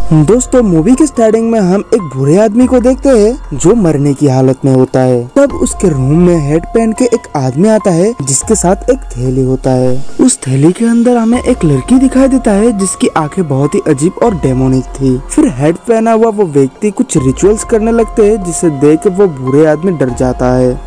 दोस्तों मूवी के स्टार्टिंग में हम एक बुरे आदमी को देखते हैं जो मरने की हालत में होता है। तब उसके रूम में हेड पहन के एक आदमी आता है जिसके साथ एक थैली होता है। उस थैली के अंदर हमें एक लड़की दिखाई देता है जिसकी आंखें बहुत ही अजीब और डेमोनिक थी। फिर हेड पहना हुआ वो व्यक्ति कुछ रिचुअल्स करने लगते हैं जिसे देख के वो बुरे आदमी डर जाता है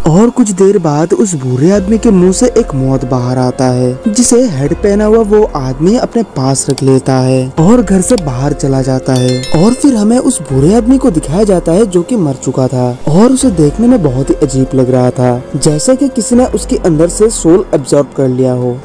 और कुछ देर बाद उस बुरे आदमी के मुंह से एक मौत बाहर आता है जिसे हेड पहना हुआ वो आदमी अपने पास रख लेता है और घर से बाहर चला जाता है। और फिर हमें उस बुरे आदमी को दिखाया जाता है जो कि मर चुका था और उसे देखने में बहुत ही अजीब लग रहा था, जैसे कि किसी ने उसके अंदर से सोल एब्जॉर्ब कर लिया हो।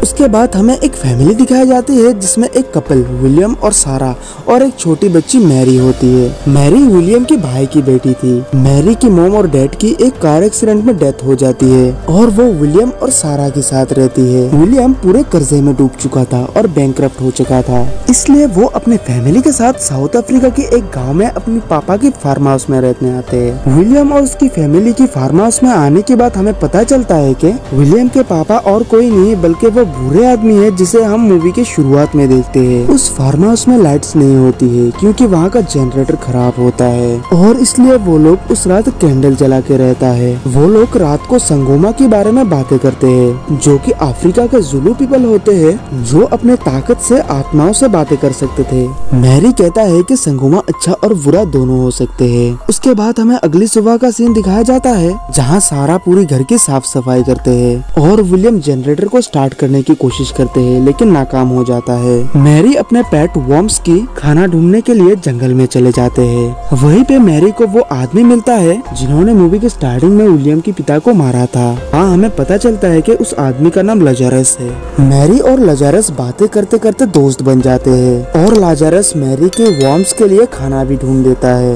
उसके बाद हमें एक फैमिली दिखाई जाती है जिसमें एक कपल विलियम और सारा और एक छोटी बच्ची मैरी होती है। मैरी विलियम के भाई की बेटी थी। मैरी की मॉम और डैड की एक कार एक्सीडेंट में डेथ हो जाती है और वो विलियम और सारा के साथ रहती है। विलियम पूरे कर्जे में डूब चुका था और बैंकरप्ट हो चुका था, इसलिए वो अपने फैमिली के साथ साउथ अफ्रीका के एक गाँव में अपने पापा की फार्म हाउस में रहने आते हैं। विलियम और उसकी फैमिली की फार्म हाउस में आने के बाद हमें पता चलता है कि विलियम के पापा और कोई नहीं बल्कि वो बुरे आदमी है जिसे हम मूवी के शुरुआत में देखते हैं। उस फार्म हाउस में लाइट्स नहीं होती है क्योंकि वहाँ का जनरेटर खराब होता है और इसलिए वो लोग उस रात कैंडल जला के रहता है। वो लोग रात को संगोमा के बारे में बातें करते हैं जो कि अफ्रीका के जुलू पीपल होते हैं जो अपने ताकत से आत्माओं से बातें कर सकते थे। मैरी कहता है कि संगोमा अच्छा और बुरा दोनों हो सकते हैं। उसके बाद हमें अगली सुबह का सीन दिखाया जाता है जहाँ सारा पूरी घर की साफ सफाई करते हैं और विलियम जनरेटर को स्टार्ट करने की कोशिश करते हैं लेकिन नाकाम हो जाता है। मैरी अपने पेट वॉर्म्स की खाना ढूंढने के लिए जंगल में चले जाते हैं। वहीं पे मैरी को वो आदमी मिलता है जिन्होंने मूवी के स्टार्टिंग में विलियम के पिता को मारा था। हाँ, हमें पता चलता है कि उस आदमी का नाम लाजारस है। मैरी और लाजारस बातें करते करते दोस्त बन जाते हैं और लाजारस मैरी के वॉर्म्स के लिए खाना भी ढूंढ देता है।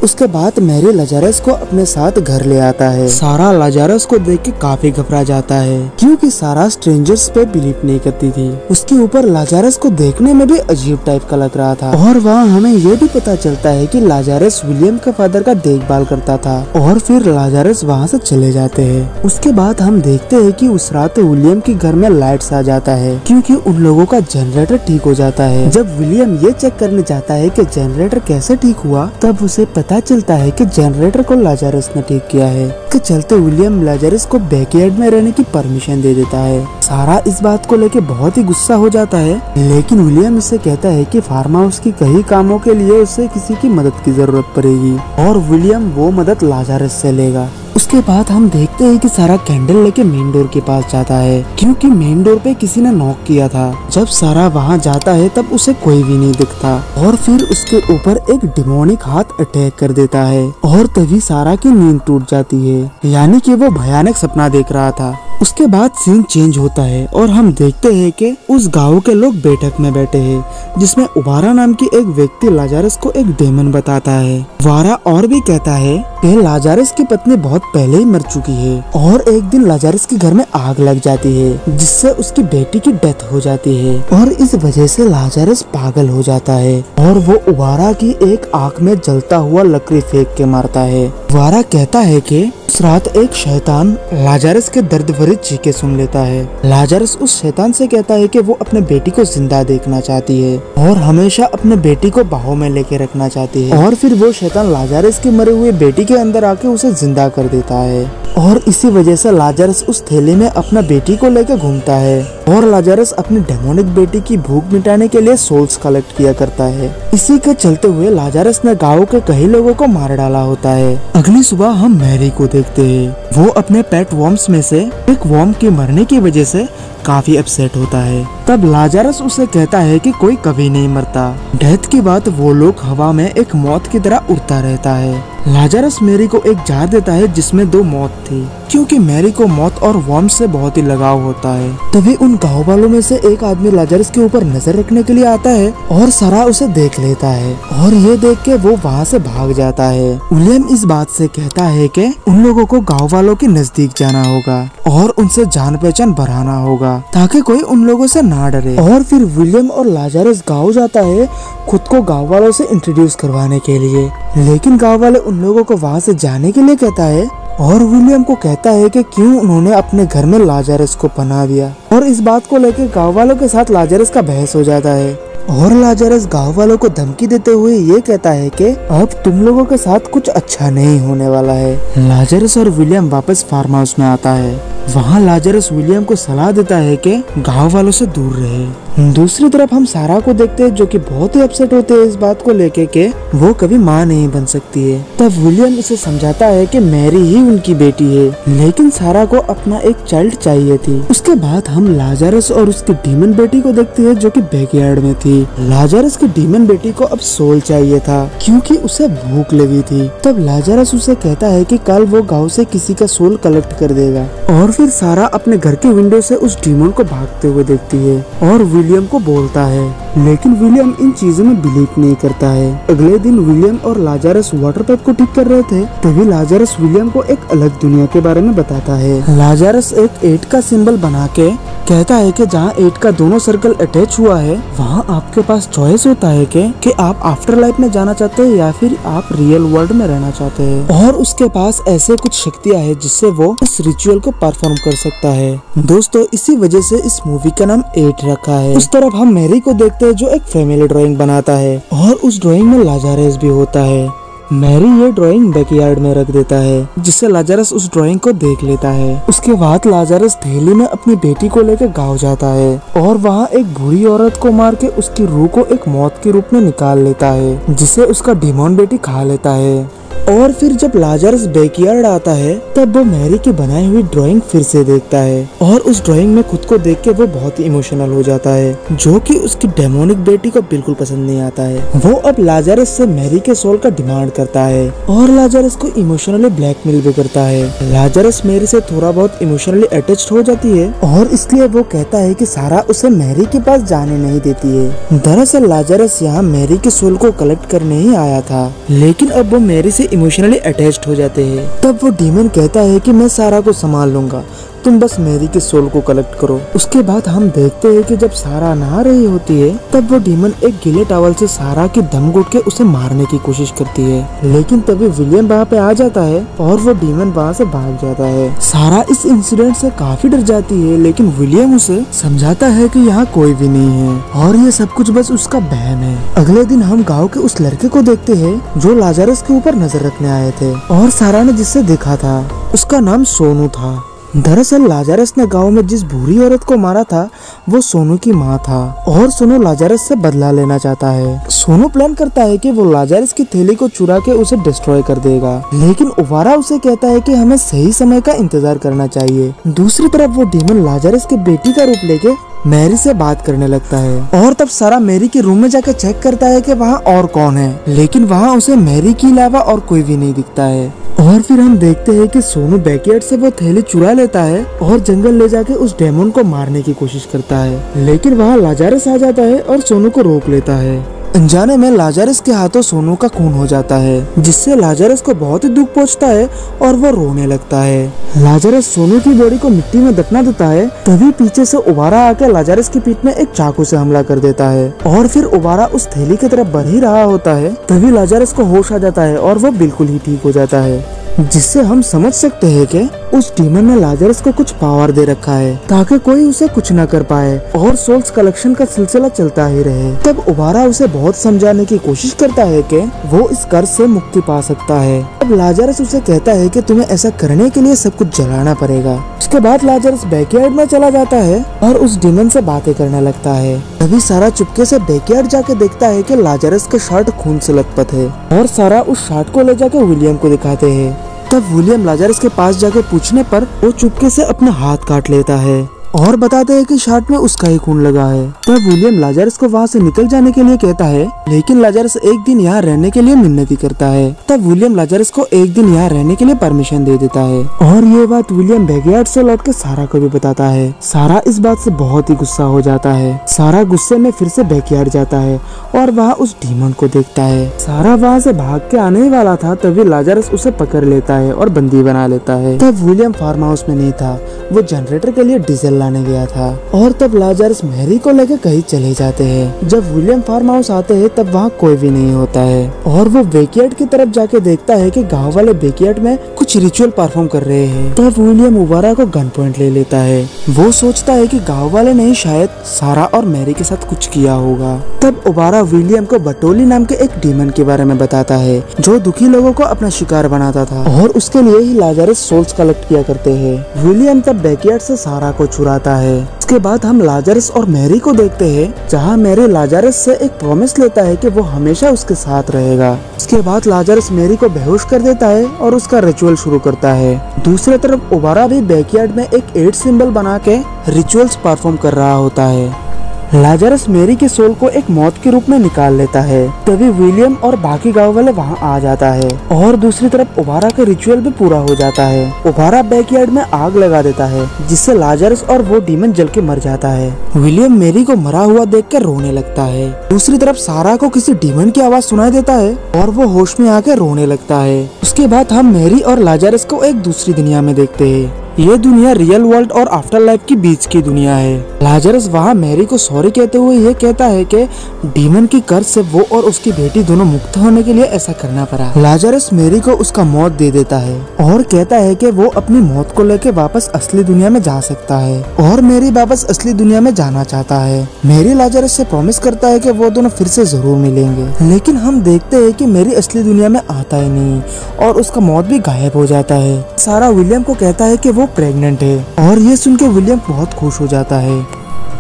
उसके बाद मैरी लाजारस को अपने साथ घर ले आता है। सारा लाजारस को देख के काफी घबरा जाता है क्योंकि सारा स्ट्रेंजर्स पे बिलीव नहीं करती थी। उसके ऊपर लाजारस को देखने में भी अजीब टाइप का लग रहा था और वहाँ हमें ये भी पता चलता है कि लाजारस विलियम के फादर का देखभाल करता था। और फिर लाजारस वहाँ से चले जाते हैं। उसके बाद हम देखते हैं कि उस रात विलियम के घर में लाइट्स आ जाता है क्योंकि उन लोगों का जनरेटर ठीक हो जाता है। जब विलियम ये चेक करने जाता है कि जनरेटर कैसे ठीक हुआ तब उसे पता चलता है कि जनरेटर को लाजारस ने ठीक किया है। के चलते विलियम लाजारस को बैकयार्ड में रहने की परमिशन दे देता है। सारा इस बात को लेके बहुत ही गुस्सा हो जाता है लेकिन विलियम इससे कहता है कि फार्म हाउस की कई कामों के लिए उसे किसी की मदद की जरूरत पड़ेगी और विलियम वो मदद लाजारस से लेगा। उसके बाद हम देखते हैं कि सारा कैंडल लेके मेन डोर के पास जाता है क्योंकि मेन डोर पे किसी ने नॉक किया था। जब सारा वहाँ जाता है तब उसे कोई भी नहीं दिखता और फिर उसके ऊपर एक डिमोनिक हाथ अटैक कर देता है और तभी सारा की नींद टूट जाती है, यानी कि वो भयानक सपना देख रहा था। उसके बाद सीन चेंज होता है और हम देखते हैं कि उस गांव के लोग बैठक में बैठे हैं जिसमें उबारा नाम की एक व्यक्ति लाजारस को एक डेमन बताता है। वारा और भी कहता है कि लाजारस की पत्नी बहुत पहले ही मर चुकी है और एक दिन लाजारस के घर में आग लग जाती है जिससे उसकी बेटी की डेथ हो जाती है और इस वजह से लाजारस पागल हो जाता है और वो उबारा की एक आंख में जलता हुआ लकड़ी फेंक के मारता है। वारा कहता है कि उस रात एक शैतान लाजारस के दर्द भरी चीखें सुन लेता है। लाजारस उस शैतान से कहता है कि वो अपने बेटी को जिंदा देखना चाहती है और हमेशा अपने बेटी को बाहों में लेके रखना चाहती है और फिर वो शैतान लाजारस के मरे हुए बेटी के अंदर आके उसे जिंदा कर देता है और इसी वजह से लाजारस उस थैली में अपना बेटी को लेकर घूमता है और लाजारस अपनी डेमोनिक बेटी की भूख मिटाने के लिए सोल्स कलेक्ट किया करता है। इसी के चलते हुए लाजारस ने गांव के कई लोगों को मार डाला होता है। अगली सुबह हम मैरी को देखते हैं। वो अपने पेट वॉर्म्स में से एक वॉर्म के मरने की वजह से काफी अपसेट होता है। तब लाजारस उसे कहता है कि कोई कभी नहीं मरता। डेथ के बाद वो लोग हवा में एक मौत की तरह उड़ता रहता है। लाजारस मैरी को एक जार देता है जिसमें 2 मौत थी क्योंकि मैरी को मौत और वॉर्म्स से बहुत ही लगाव होता है। तभी उन गाँव वालों में से एक आदमी लाजारस के ऊपर नजर रखने के लिए आता है और सारा उसे देख लेता है और ये देख के वो वहाँ से भाग जाता है। विलियम इस बात से कहता है कि उन लोगों को गाँव वालों के नजदीक जाना होगा और उनसे जान पहचान बढ़ाना होगा ताकि कोई उन लोगों से ना डरे। और फिर विलियम और लाजारस गाँव जाता है खुद को गाँव वालों से इंट्रोड्यूस करवाने के लिए, लेकिन गाँव वाले उन लोगों को वहाँ से जाने के लिए कहता है और विलियम को कहता है कि क्यों उन्होंने अपने घर में लाजारस को पनाह दिया और इस बात को लेकर गाँव वालों के साथ लाजारस का बहस हो जाता है और लाजरस गांव वालों को धमकी देते हुए ये कहता है कि अब तुम लोगों के साथ कुछ अच्छा नहीं होने वाला है। लाजरस और विलियम वापस फार्म हाउस में आता है। वहाँ लाजरस विलियम को सलाह देता है कि गांव वालों से दूर रहे। दूसरी तरफ हम सारा को देखते हैं जो कि बहुत ही अपसेट होते हैं इस बात को लेके कि वो कभी माँ नहीं बन सकती है। तब विलियम उसे समझाता है कि मैरी ही उनकी बेटी है, लेकिन सारा को अपना एक चाइल्ड चाहिए थी। उसके बाद हम लाजरस और उसकी डीमन बेटी को देखते हैं जो कि बैकयार्ड में थी। लाजरस की डीमन बेटी को अब सोल चाहिए था क्योंकि उसे भूख लगी थी। तब लाजरस उसे कहता है कि कल वो गाँव से किसी का सोल कलेक्ट कर देगा। और फिर सारा अपने घर के विंडो से उस डीमन को भागते हुए देखती है और विलियम को बोलता है, लेकिन विलियम इन चीजों में बिलीव नहीं करता है। अगले दिन विलियम और लाजरस वाटर पाइप को ठीक कर रहे थे, तभी लाजरस विलियम को एक अलग दुनिया के बारे में बताता है। लाजरस एक 8 का सिंबल बना के कहता है कि जहाँ 8 का दोनों सर्कल अटैच हुआ है वहाँ आपके पास चॉइस होता है कि आप आफ्टर लाइफ में जाना चाहते हैं या फिर आप रियल वर्ल्ड में रहना चाहते हैं। और उसके पास ऐसे कुछ शक्तियाँ है जिससे वो इस रिचुअल को परफॉर्म कर सकता है। दोस्तों इसी वजह से इस मूवी का नाम 8 रखा है। उस तरफ हम मैरी को देखते हैं जो एक फैमिली ड्राइंग बनाता है और उस ड्राइंग में लाजरस भी होता है। मैरी ये ड्राइंग बैकयार्ड में रख देता है जिससे लाजरस उस ड्राइंग को देख लेता है। उसके बाद लाजरस थैली में अपनी बेटी को लेकर गाँव जाता है और वहाँ एक बुरी औरत को मार के उसकी रूह को एक मौत के रूप में निकाल लेता है जिसे उसका डिमोन बेटी खा लेता है। और फिर जब लाजरस बैकयार्ड आता है तब वो मैरी की बनाई हुई ड्राइंग फिर से देखता है और उस ड्राइंग में खुद को देख के वो बहुत ही इमोशनल हो जाता है जो कि उसकी डेमोनिक बेटी को बिल्कुल पसंद नहीं आता है। वो अब लाजरस से मैरी के सोल का डिमांड करता है और लाजरस को इमोशनली ब्लैकमेल भी करता है। लाजरस मैरी से थोड़ा बहुत इमोशनली अटैच्ड हो जाती है और इसलिए वो कहता है कि सारा उसे मैरी के पास जाने नहीं देती है। दरअसल लाजरस यहाँ मैरी के सोल को कलेक्ट करने ही आया था, लेकिन अब वो मैरी से इमोशनली अटैच्ड हो जाते हैं। तब वो डीमन कहता है कि मैं सारा को संभाल लूंगा, तुम बस मैरी के सोल को कलेक्ट करो। उसके बाद हम देखते हैं कि जब सारा नहा रही होती है तब वो डीमन एक गीले टॉवल से सारा की दम घुट के उसे मारने की कोशिश करती है, लेकिन तभी विलियम वहाँ पे आ जाता है और वो डीमन वहाँ से भाग जाता है। सारा इस इंसिडेंट से काफी डर जाती है, लेकिन विलियम उसे समझाता है कि यहाँ कोई भी नहीं है और ये सब कुछ बस उसका वहम है। अगले दिन हम गाँव के उस लड़के को देखते हैं जो लाजरस के ऊपर नजर रखने आए थे और सारा ने जिससे देखा था उसका नाम सोनू था। दरअसल लाजरस ने गांव में जिस बुरी औरत को मारा था वो सोनू की माँ था और सोनू लाजरस से बदला लेना चाहता है। सोनू प्लान करता है कि वो लाजरस की थैली को चुरा के उसे डिस्ट्रॉय कर देगा, लेकिन उवारा उसे कहता है कि हमें सही समय का इंतजार करना चाहिए। दूसरी तरफ वो डीमन लाजरस की बेटी का रूप लेके मैरी से बात करने लगता है और तब सारा मैरी के रूम में जाकर चेक करता है कि वहाँ और कौन है, लेकिन वहाँ उसे मैरी के अलावा और कोई भी नहीं दिखता है। और फिर हम देखते हैं कि सोनू बैकयार्ड से वो थैली चुरा लेता है और जंगल ले जाके उस डेमन को मारने की कोशिश करता है, लेकिन वहाँ लाजरस आ जाता है और सोनू को रोक लेता है। अनजाने में लाजरस के हाथों सोनू का खून हो जाता है जिससे लाजरस को बहुत ही दुख पहुंचता है और वो रोने लगता है। लाजरस सोनू की बॉडी को मिट्टी में दफना देता है, तभी पीछे से उबारा आकर लाजरस की पीठ में एक चाकू से हमला कर देता है और फिर उबारा उस थैली की तरफ बढ़ ही रहा होता है, तभी लाजरस को होश आ जाता है और वो बिल्कुल ही ठीक हो जाता है, जिससे हम समझ सकते हैं कि उस डीमन ने लाजरस को कुछ पावर दे रखा है ताकि कोई उसे कुछ न कर पाए और सोल्स कलेक्शन का सिलसिला चलता ही रहे। तब उबारा उसे बहुत समझाने की कोशिश करता है कि वो इस कर्ज से मुक्ति पा सकता है। अब लाजरस उसे कहता है कि तुम्हें ऐसा करने के लिए सब कुछ जलाना पड़ेगा। उसके बाद लाजरस बैकयार्ड में चला जाता है और उस डीमन से बातें करने लगता है। तभी सारा चुपके से बैकयार्ड जाके देखता है कि लाजरस का शर्ट खून से लथपथ है और सारा उस शर्ट को ले जाके विलियम को दिखाते हैं। तब विलियम लाजरस के पास जाके पूछने पर वो चुपके से अपना हाथ काट लेता है और बताते हैं कि शर्ट में उसका ही खून लगा है। तब विलियम लाजरस को वहाँ से निकल जाने के लिए कहता है, लेकिन लाजरस एक दिन यहाँ रहने के लिए मिन्नती करता है। तब विलियम लाजरस को एक दिन यहाँ रहने के लिए परमिशन दे देता है और ये बात विलियम बैकयार्ड से लौट के सारा को भी बताता है। सारा इस बात से बहुत ही गुस्सा हो जाता है। सारा गुस्से में फिर से बैकयार्ड जाता है और वहाँ उस डीमन को देखता है। सारा वहाँ से भाग के आने ही वाला था, तभी लाजरस उसे पकड़ लेता है और बंदी बना लेता है। तब विलियम फार्म हाउस में नहीं था, वो जनरेटर के लिए डीजल लाने गया था। और तब लाजरस मैरी को लेकर कहीं चले जाते हैं। जब विलियम फार्म हाउस आते हैं तब वहाँ कोई भी नहीं होता है और वो बैकयार्ड की तरफ जाके देखता है कि गांव वाले बैकयार्ड में कुछ रिचुअल परफॉर्म कर रहे हैं। तब विलियम ओबारा को गन पॉइंट ले लेता है। वो सोचता है कि गांव वाले ने शायद सारा और मैरी के साथ कुछ किया होगा। तब ओबारा विलियम को बटोली नाम के एक डीमन के बारे में बताता है जो दुखी लोगों को अपना शिकार बनाता था और उसके लिए ही लाजरस सोल्स कलेक्ट किया करते हैं। विलियम तब बैकयार्ड से सारा को चुराता है। उसके बाद हम लाजरस और मैरी को देखते हैं जहाँ मैरी लाजरस से एक प्रॉमिस लेता है कि वो हमेशा उसके साथ रहेगा। उसके बाद लाजरस मैरी को बेहोश कर देता है और उसका रिचुअल शुरू करता है। दूसरी तरफ ओबारा भी बैकयार्ड में एक 8 सिंबल बना के रिचुअल्स परफॉर्म कर रहा होता है। लाजरस मैरी के सोल को एक मौत के रूप में निकाल लेता है। तभी विलियम और बाकी गांव वाले वहां आ जाता है और दूसरी तरफ ओबारा का रिचुअल भी पूरा हो जाता है। ओबारा बैकयार्ड में आग लगा देता है जिससे लाजरस और वो डीमन जल के मर जाता है। विलियम मैरी को मरा हुआ देखकर रोने लगता है। दूसरी तरफ सारा को किसी डीमन की आवाज सुनाई देता है और वो होश में आकर रोने लगता है। उसके बाद हम मैरी और लाजरस को एक दूसरी दुनिया में देखते हैं। ये दुनिया रियल वर्ल्ड और आफ्टर लाइफ के बीच की दुनिया है। लाजरस वहाँ मैरी को सॉरी कहते हुए ये कहता है कि डीमन की कर्ज से वो और उसकी बेटी दोनों मुक्त होने के लिए ऐसा करना पड़ा। लाजरस मैरी को उसका मौत दे देता है और कहता है कि वो अपनी मौत को लेकर वापस असली दुनिया में जा सकता है और मैरी वापस असली दुनिया में जाना चाहता है। मैरी लाजरस से प्रॉमिस करता है कि वो दोनों फिर से जरूर मिलेंगे, लेकिन हम देखते हैं कि मैरी असली दुनिया में आता ही नहीं और उसका मौत भी गायब हो जाता है। सारा विलियम को कहता है कि वो प्रेग्नेंट है और ये सुन के विलियम बहुत खुश हो जाता है।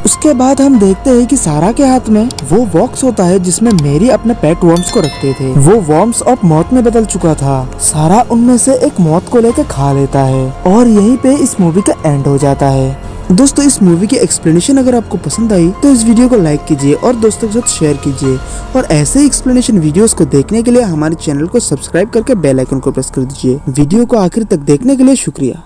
उसके बाद हम देखते हैं कि सारा के हाथ में वो बॉक्स होता है जिसमें मैरी अपने पेट वर्म्स को रखते थे। वो वर्म्स अब मौत में बदल चुका था। सारा उनमें से एक मौत को लेकर खा लेता है और यहीं पे इस मूवी का एंड हो जाता है। दोस्तों, इस मूवी की एक्सप्लेनेशन अगर आपको पसंद आई तो इस वीडियो को लाइक कीजिए और दोस्तों के साथ शेयर कीजिए और ऐसे ही एक्सप्लेनेशन वीडियोस को देखने के लिए हमारे चैनल को सब्सक्राइब करके बेल आइकन को प्रेस कर दीजिए। वीडियो को आखिर तक देखने के लिए शुक्रिया।